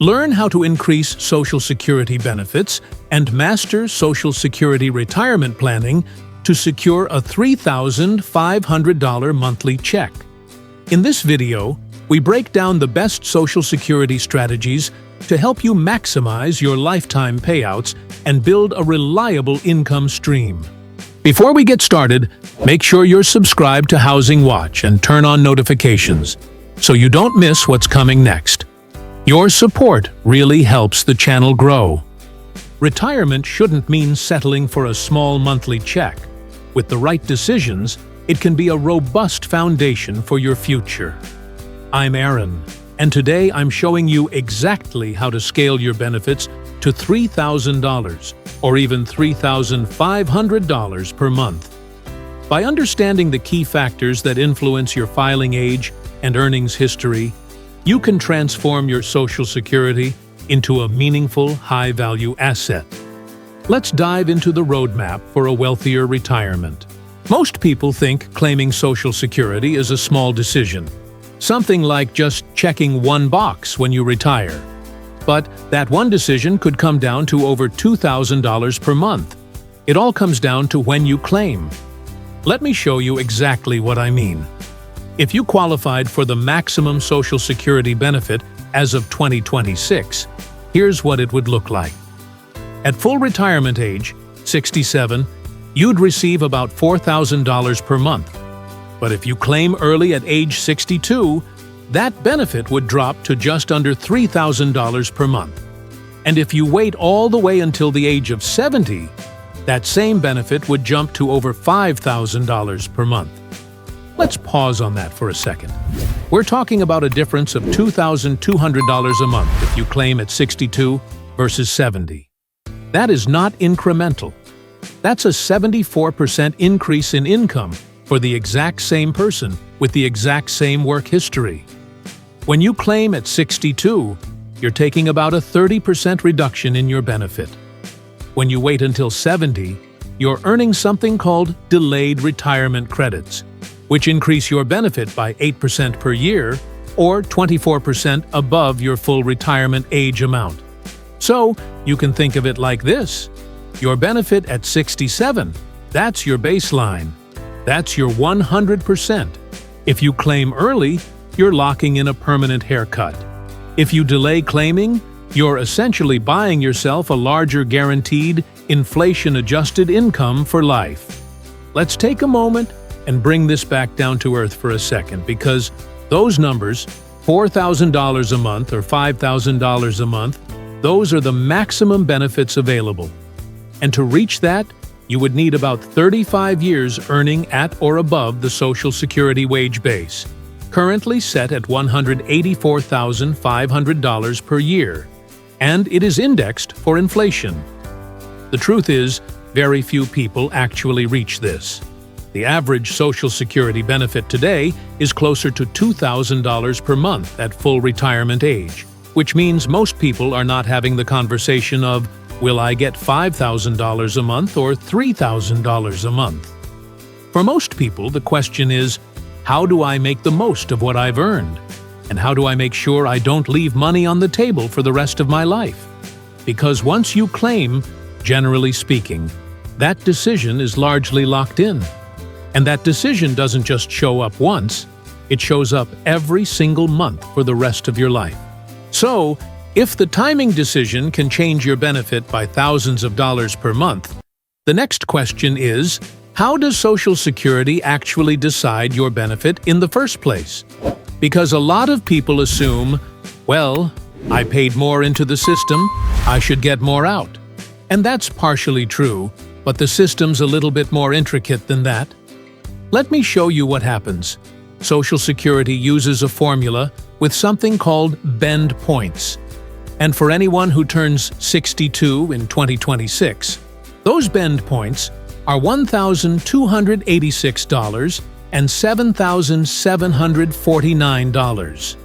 Learn how to increase Social Security benefits and master Social Security retirement planning to secure a $3,500 monthly check. In this video, we break down the best Social Security strategies to help you maximize your lifetime payouts and build a reliable income stream. Before we get started, make sure you're subscribed to Housing Watch and turn on notifications so you don't miss what's coming next. Your support really helps the channel grow. Retirement shouldn't mean settling for a small monthly check. With the right decisions, it can be a robust foundation for your future. I'm Aaron, and today I'm showing you exactly how to scale your benefits to $3,000 or even $3,500 per month. By understanding the key factors that influence your filing age and earnings history, you can transform your Social Security into a meaningful, high-value asset. Let's dive into the roadmap for a wealthier retirement. Most people think claiming Social Security is a small decision, something like just checking one box when you retire. But that one decision could come down to over $2,000 per month. It all comes down to when you claim. Let me show you exactly what I mean. If you qualified for the maximum Social Security benefit as of 2026, here's what it would look like. At full retirement age, 67, you'd receive about $4,000 per month. But if you claim early at age 62, that benefit would drop to just under $3,000 per month. And if you wait all the way until the age of 70, that same benefit would jump to over $5,000 per month. Let's pause on that for a second. We're talking about a difference of $2,200 a month if you claim at 62 versus 70. That is not incremental. That's a 74% increase in income for the exact same person with the exact same work history. When you claim at 62, you're taking about a 30% reduction in your benefit. When you wait until 70, you're earning something called delayed retirement credits, which increase your benefit by 8% per year or 24% above your full retirement age amount. So, you can think of it like this. Your benefit at 67, that's your baseline. That's your 100%. If you claim early, you're locking in a permanent haircut. If you delay claiming, you're essentially buying yourself a larger guaranteed, inflation-adjusted income for life. Let's take a moment and bring this back down to earth for a second, because those numbers, $4,000 a month or $5,000 a month, those are the maximum benefits available. And to reach that, you would need about 35 years earning at or above the Social Security wage base, currently set at $184,500 per year, and it is indexed for inflation. The truth is, very few people actually reach this. The average Social Security benefit today is closer to $2,000 per month at full retirement age, which means most people are not having the conversation of, will I get $5,000 a month or $3,000 a month? For most people, the question is, how do I make the most of what I've earned? And how do I make sure I don't leave money on the table for the rest of my life? Because once you claim, generally speaking, that decision is largely locked in. And that decision doesn't just show up once, it shows up every single month for the rest of your life. So, if the timing decision can change your benefit by thousands of dollars per month, the next question is, how does Social Security actually decide your benefit in the first place? Because a lot of people assume, well, I paid more into the system, I should get more out. And that's partially true, but the system's a little bit more intricate than that. Let me show you what happens. Social Security uses a formula with something called bend points. And for anyone who turns 62 in 2026, those bend points are $1,286 and $7,749.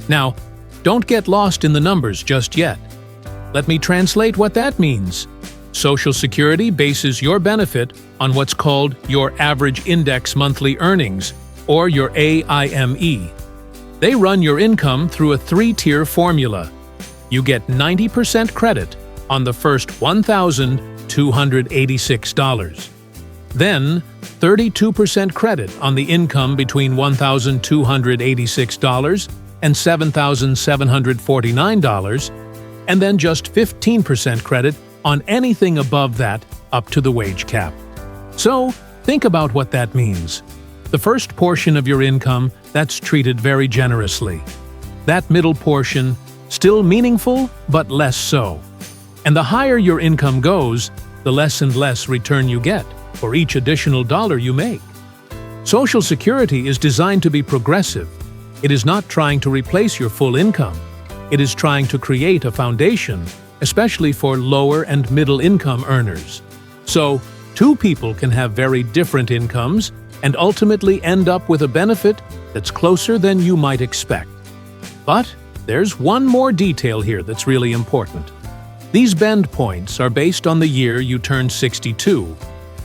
Now, don't get lost in the numbers just yet. Let me translate what that means. Social Security bases your benefit on what's called your average index monthly earnings, or your AIME. They run your income through a three-tier formula. you get 90% credit on the first $1,286. Then, 32% credit on the income between $1,286 and $7,749, and then just 15% credit on anything above that up to the wage cap. So, think about what that means. The first portion of your income, that's treated very generously. That middle portion, still meaningful, but less so. And the higher your income goes, the less and less return you get for each additional dollar you make. Social Security is designed to be progressive. It is not trying to replace your full income. It is trying to create a foundation, especially for lower and middle income earners. So, two people can have very different incomes and ultimately end up with a benefit that's closer than you might expect. But there's one more detail here that's really important. These bend points are based on the year you turn 62,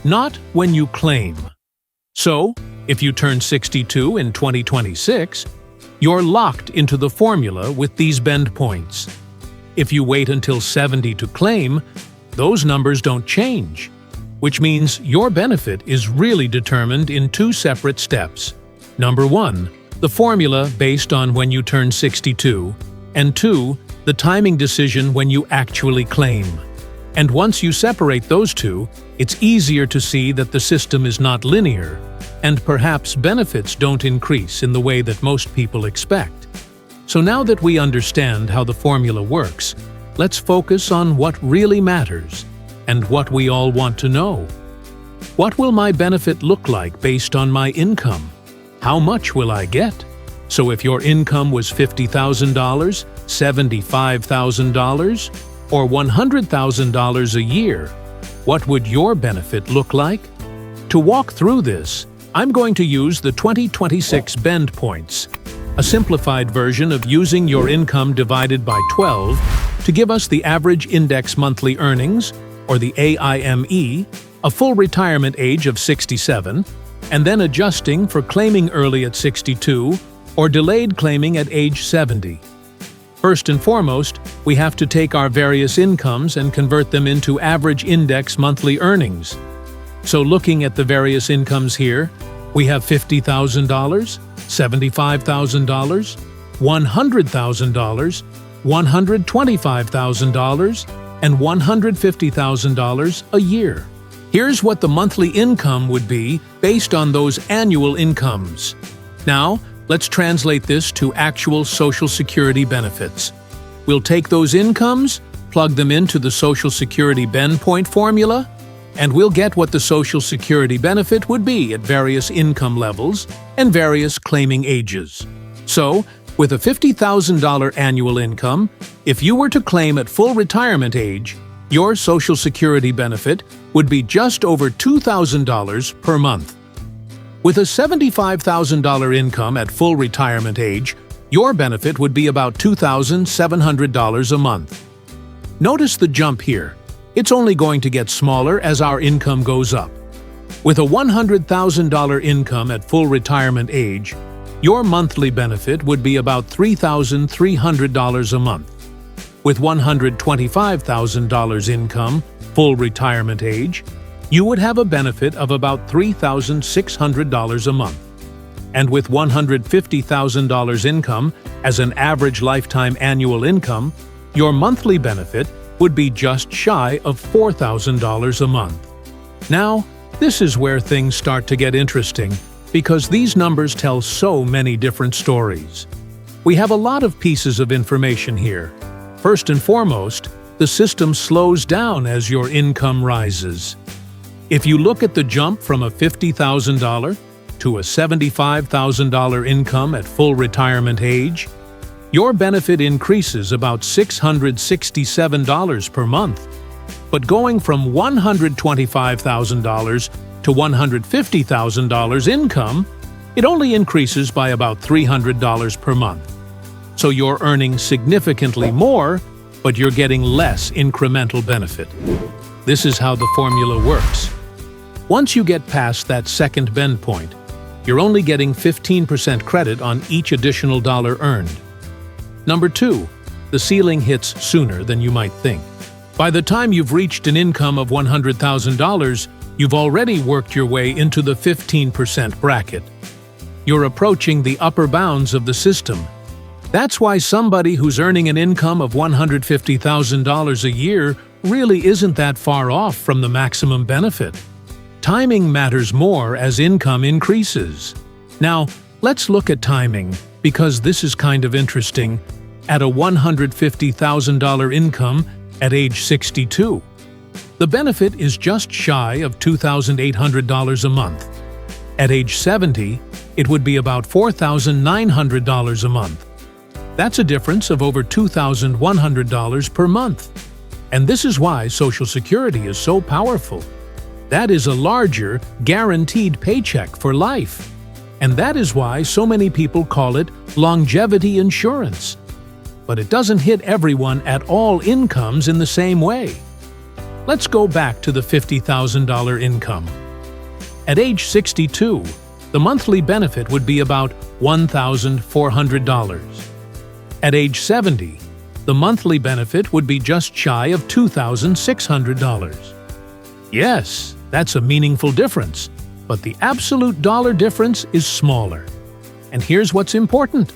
not when you claim. So, if you turn 62 in 2026, you're locked into the formula with these bend points. If you wait until 70 to claim, those numbers don't change, which means your benefit is really determined in two separate steps. Number 1, the formula based on when you turn 62, and 2, the timing decision when you actually claim. And once you separate those two, it's easier to see that the system is not linear, and perhaps benefits don't increase in the way that most people expect. So now that we understand how the formula works, let's focus on what really matters and what we all want to know. What will my benefit look like based on my income? How much will I get? So if your income was $50,000, $75,000, or $100,000 a year, what would your benefit look like? To walk through this, I'm going to use the 2026 bend points, a simplified version of using your income divided by 12 to give us the average index monthly earnings, or the AIME, a full retirement age of 67, and then adjusting for claiming early at 62 or delayed claiming at age 70. First and foremost, we have to take our various incomes and convert them into average index monthly earnings. So looking at the various incomes here, we have $50,000, $75,000, $100,000, $125,000, and $150,000 a year. Here's what the monthly income would be based on those annual incomes. Now, let's translate this to actual Social Security benefits. We'll take those incomes, plug them into the Social Security bend point formula, and we'll get what the Social Security benefit would be at various income levels and various claiming ages. So, with a $50,000 annual income, if you were to claim at full retirement age, your Social Security benefit would be just over $2,000 per month. With a $75,000 income at full retirement age, your benefit would be about $2,700 a month. Notice the jump here. It's only going to get smaller as our income goes up. With a $100,000 income at full retirement age, your monthly benefit would be about $3,300 a month. With $125,000 income, full retirement age, you would have a benefit of about $3,600 a month. And with $150,000 income as an average lifetime annual income, your monthly benefit would be just shy of $4,000 a month. Now, this is where things start to get interesting, because these numbers tell so many different stories. We have a lot of pieces of information here. First and foremost, the system slows down as your income rises. If you look at the jump from a $50,000 to a $75,000 income at full retirement age, your benefit increases about $667 per month. But going from $125,000 to $150,000 income, it only increases by about $300 per month. So you're earning significantly more, but you're getting less incremental benefit. This is how the formula works. Once you get past that second bend point, you're only getting 15% credit on each additional dollar earned. Number 2, the ceiling hits sooner than you might think. By the time you've reached an income of $100,000, you've already worked your way into the 15% bracket. You're approaching the upper bounds of the system. That's why somebody who's earning an income of $150,000 a year really isn't that far off from the maximum benefit. Timing matters more as income increases. Now, let's look at timing, because this is kind of interesting. At a $150,000 income at age 62, the benefit is just shy of $2,800 a month. At age 70, it would be about $4,900 a month. That's a difference of over $2,100 per month. And this is why Social Security is so powerful. That is a larger, guaranteed paycheck for life. And that is why so many people call it longevity insurance. But it doesn't hit everyone at all incomes in the same way. Let's go back to the $50,000 income. At age 62, the monthly benefit would be about $1,400. At age 70, the monthly benefit would be just shy of $2,600. Yes, that's a meaningful difference, but the absolute dollar difference is smaller. And here's what's important.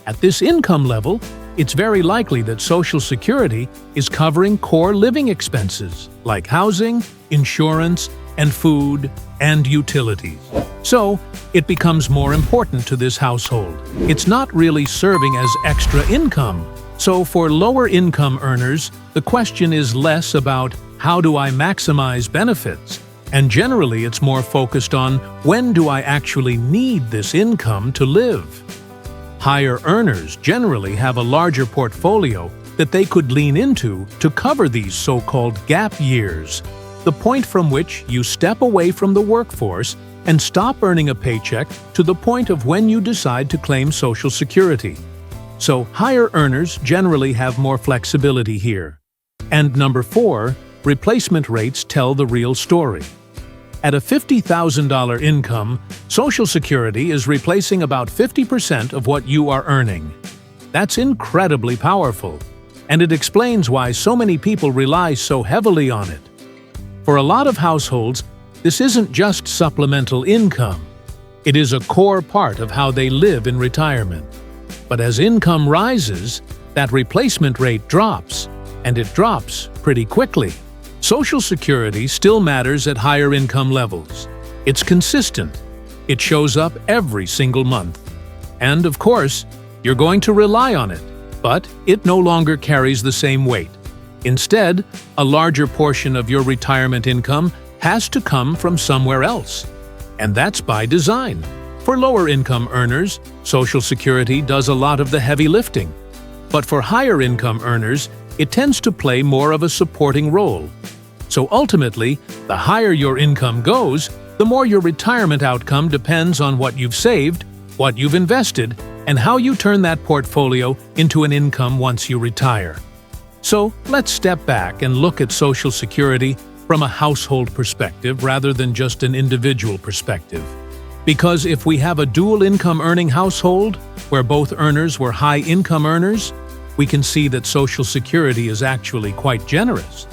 At this income level, it's very likely that Social Security is covering core living expenses like housing, insurance, and food and utilities. So, it becomes more important to this household. It's not really serving as extra income. So for lower income earners, the question is less about how do I maximize benefits, and generally it's more focused on when do I actually need this income to live. Higher earners generally have a larger portfolio that they could lean into to cover these so-called gap years, the point from which you step away from the workforce and stop earning a paycheck to the point of when you decide to claim Social Security. So higher earners generally have more flexibility here. And number 4, replacement rates tell the real story. At a $50,000 income, Social Security is replacing about 50% of what you are earning. That's incredibly powerful, and it explains why so many people rely so heavily on it. For a lot of households, this isn't just supplemental income. It is a core part of how they live in retirement. But as income rises, that replacement rate drops, and it drops pretty quickly. Social Security still matters at higher income levels. It's consistent. It shows up every single month. And of course, you're going to rely on it, but it no longer carries the same weight. Instead, a larger portion of your retirement income has to come from somewhere else. And that's by design. For lower income earners, Social Security does a lot of the heavy lifting. But for higher income earners, it tends to play more of a supporting role. So ultimately, the higher your income goes, the more your retirement outcome depends on what you've saved, what you've invested, and how you turn that portfolio into an income once you retire. So let's step back and look at Social Security from a household perspective rather than just an individual perspective. Because if we have a dual income earning household, where both earners were high income earners, we can see that Social Security is actually quite generous.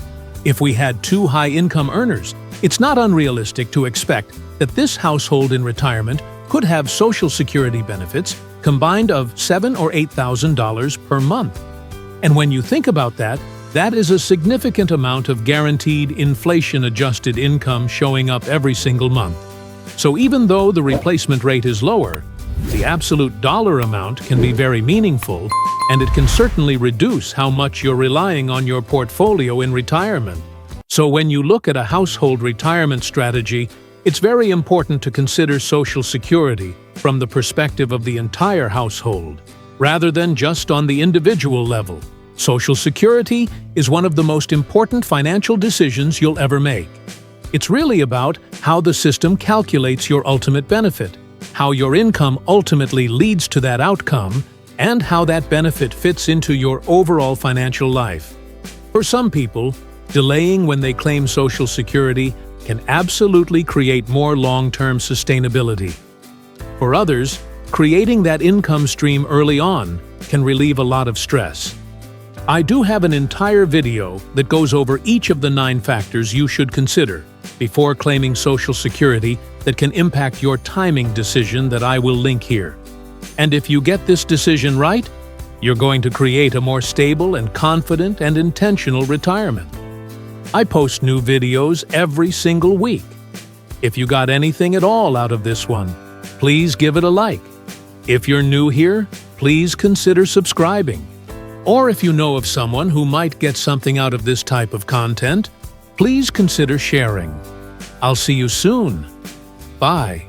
If we had 2 high income earners, it's not unrealistic to expect that this household in retirement could have Social Security benefits combined of $7,000 or $8,000 per month. And when you think about that, that is a significant amount of guaranteed inflation-adjusted income showing up every single month. So even though the replacement rate is lower, the absolute dollar amount can be very meaningful, and it can certainly reduce how much you're relying on your portfolio in retirement. So when you look at a household retirement strategy, it's very important to consider Social Security from the perspective of the entire household, rather than just on the individual level. Social Security is one of the most important financial decisions you'll ever make. It's really about how the system calculates your ultimate benefit, how your income ultimately leads to that outcome, and how that benefit fits into your overall financial life. For some people, delaying when they claim Social Security can absolutely create more long-term sustainability. For others, creating that income stream early on can relieve a lot of stress. I do have an entire video that goes over each of the 9 factors you should consider before claiming Social Security that can impact your timing decision that I will link here. And if you get this decision right, you're going to create a more stable and confident and intentional retirement. I post new videos every single week. If you got anything at all out of this one, please give it a like. If you're new here, please consider subscribing. Or if you know of someone who might get something out of this type of content, please consider sharing. I'll see you soon. Bye.